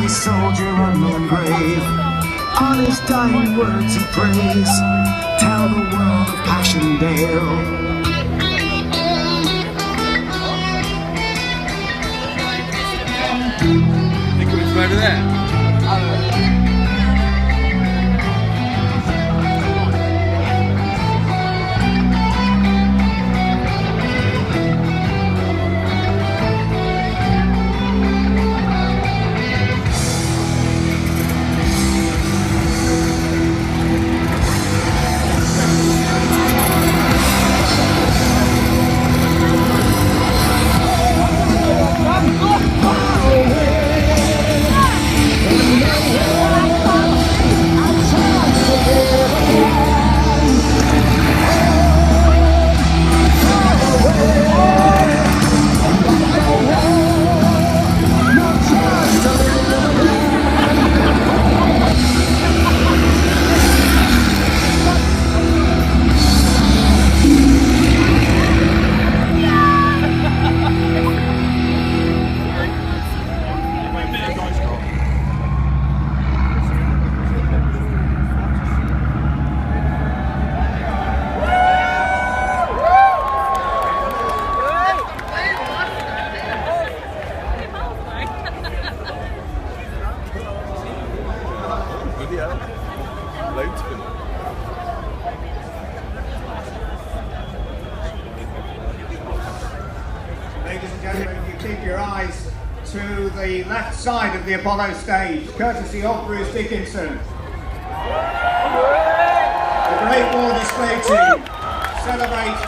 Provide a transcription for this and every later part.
soldier on the grave, on his dying words he prays, tell the world of Passchendaele. Think it was over there. Loads of them. Ladies and gentlemen, if you keep your eyes to the left side of the Apollo stage, courtesy of Bruce Dickinson. The Great War Display Team celebrate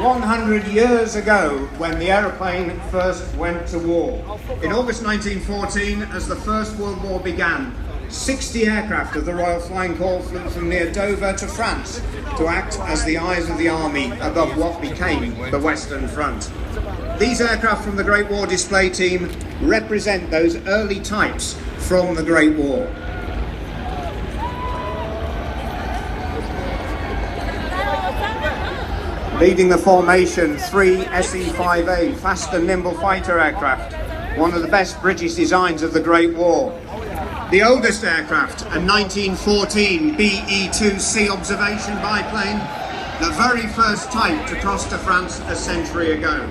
100 years ago when the aeroplane first went to war. In August 1914, as the First World War began, 60 aircraft of the Royal Flying Corps flew from near Dover to France to act as the eyes of the army above what became the Western Front. These aircraft from the Great War Display Team represent those early types from the Great War. Leading the formation, 3 SE-5A fast and nimble fighter aircraft, one of the best British designs of the Great War. The oldest aircraft, a 1914 BE-2C observation biplane, the very first type to cross to France a century ago.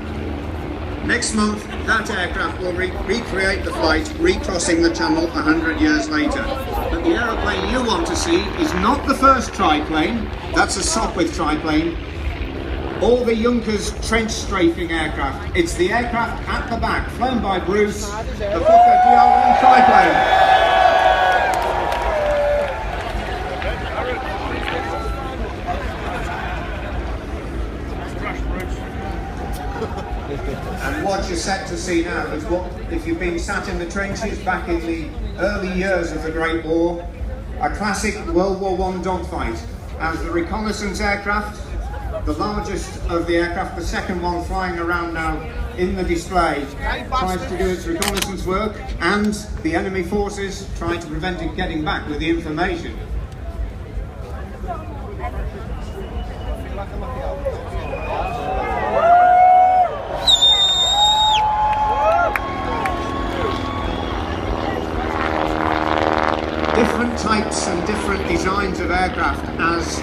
Next month, that aircraft will recreate the flight, recrossing the Channel 100 years later. But the aeroplane you want to see is not the first triplane, that's a Sopwith triplane, or the Junkers trench strafing aircraft. It's the aircraft at the back, flown by Bruce, the Fokker DR-1 triplane. And what you're set to see now is what, if you've been sat in the trenches back in the early years of the Great War, a classic World War I dogfight, as the reconnaissance aircraft, the largest of the aircraft, the second one flying around now in the display, tries to do its reconnaissance work, and the enemy forces try to prevent it getting back with the information. Different types and different designs of aircraft as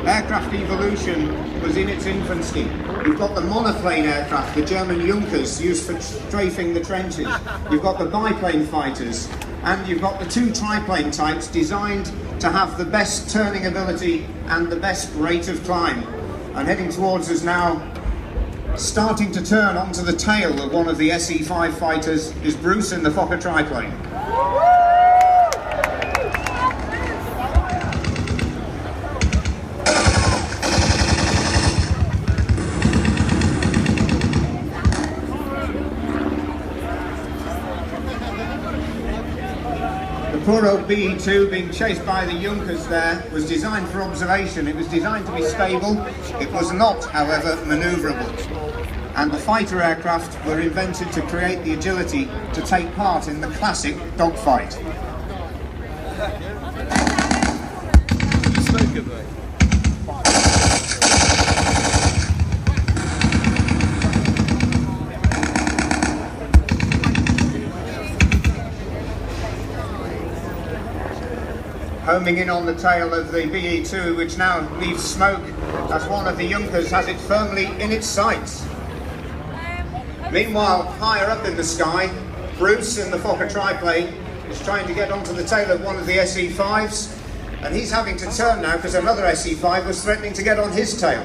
aircraft evolution was in its infancy. You've got the monoplane aircraft, the German Junkers, used for strafing the trenches. You've got the biplane fighters, and you've got the 2 triplane types designed to have the best turning ability and the best rate of climb. And heading towards us now, starting to turn onto the tail of one of the SE-5 fighters, is Bruce in the Fokker triplane. The poor old BE-2 being chased by the Junkers there was designed for observation. It was designed to be stable. It was not, however, manoeuvrable. And the fighter aircraft were invented to create the agility to take part in the classic dogfight. homing in on the tail of the BE2, which now leaves smoke as one of the Junkers has it firmly in its sights. Meanwhile, higher up in the sky, Bruce in the Fokker triplane is trying to get onto the tail of one of the SE5s, and he's having to turn now because another SE5 was threatening to get on his tail.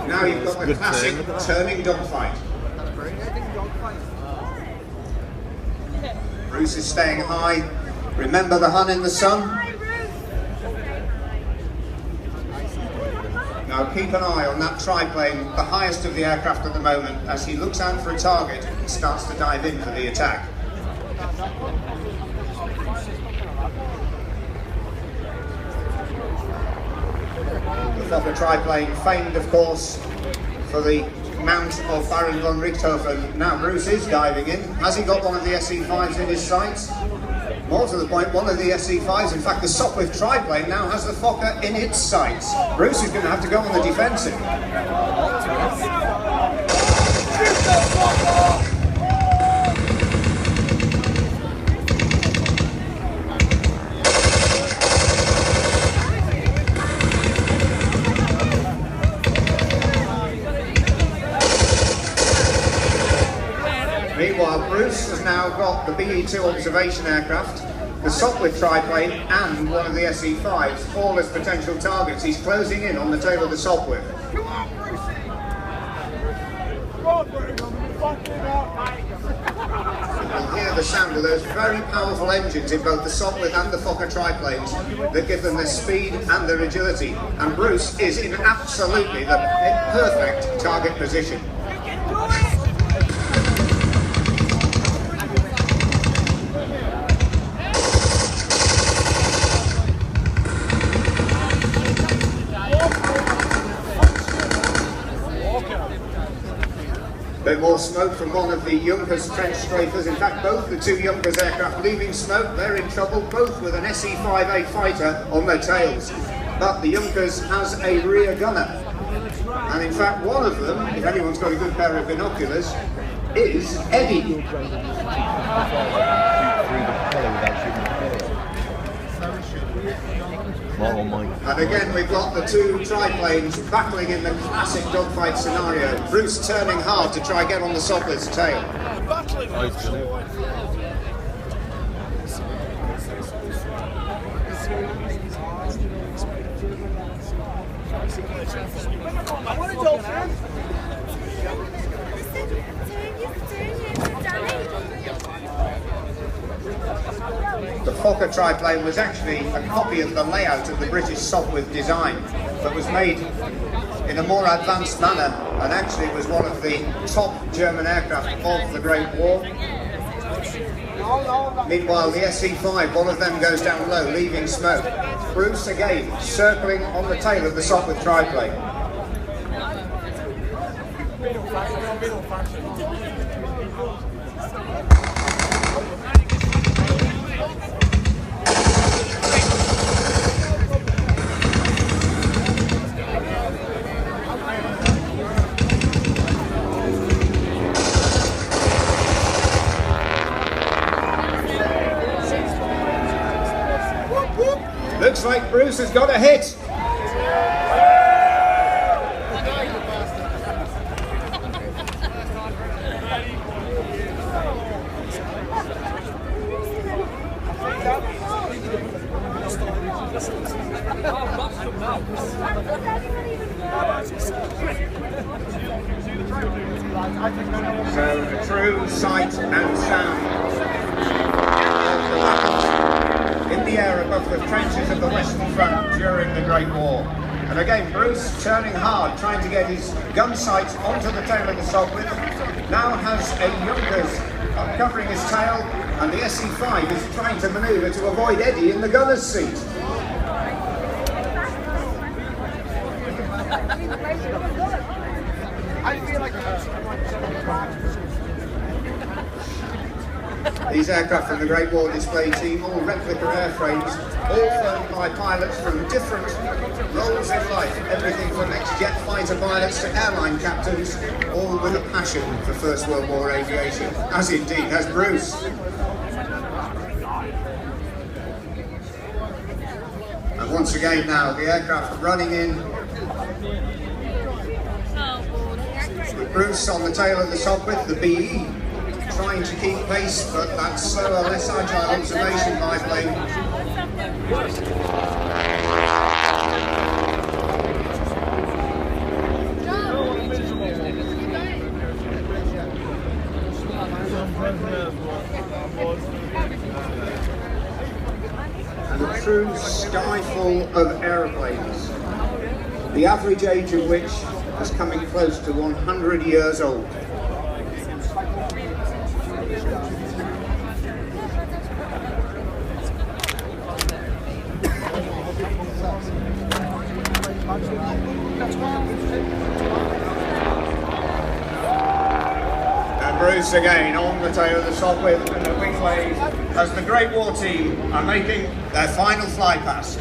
Now you've got the classic turning dogfight. Bruce is staying high. Remember the Hun in the sun? Now keep an eye on that triplane, the highest of the aircraft at the moment, as he looks out for a target and starts to dive in for the attack. The Fokker triplane, famed of course for the mount of Baron von Richthofen. Now Bruce is diving in. Has he got one of the SE5s in his sights? More to the point, one of the SE5s, in fact the Sopwith triplane, now has the Fokker in its sights. Bruce is going to have to go on the defensive. Meanwhile, Bruce has now got the BE2 observation aircraft, the Sopwith triplane and one of the SE5s, all as potential targets. He's closing in on the tail of the Sopwith. You'll hear the sound of those very powerful engines in both the Sopwith and the Fokker triplanes that give them their speed and their agility. And Bruce is in absolutely the perfect target position. Bit more smoke from one of the Junkers trench strafers. In fact, both the two Junkers aircraft leaving smoke. They're in trouble, both with an SE-5A fighter on their tails. But the Junkers has a rear gunner. And in fact, one of them, if anyone's got a good pair of binoculars, is Eddie. And again, we've got the two triplanes battling in the classic dogfight scenario. Bruce turning hard to try and get on the Sopwith's tail. The Fokker triplane was actually a copy of the layout of the British Sopwith design, but was made in a more advanced manner and actually was one of the top German aircraft of the Great War. Meanwhile, the SE-5, one of them goes down low, leaving smoke. Bruce again circling on the tail of the Sopwith triplane. Looks like Bruce has got a hit. So a true sight and sound in the air above the trenches of the Western Front during the Great War. And again, Bruce turning hard, trying to get his gun sights onto the tail of the Sopwith. Now has a Junkers covering his tail, and the SE-5 is trying to manoeuvre to avoid Eddie in the gunner's seat. These aircraft from the Great War display team, all replica airframes, all flown by pilots from different roles in life, everything from ex-jet fighter pilots to airline captains, all with a passion for First World War aviation, as indeed has Bruce. Once again now, the aircraft running in. With Bruce on the tail of the Sopwith, the BE trying to keep pace, but that slower, less agile observation biplane. And a true sky full of aeroplanes, the average age of which is coming close to 100 years old. And Bruce again on the tail of the Sopwith and the wing wave as the Great War team are making their final fly past.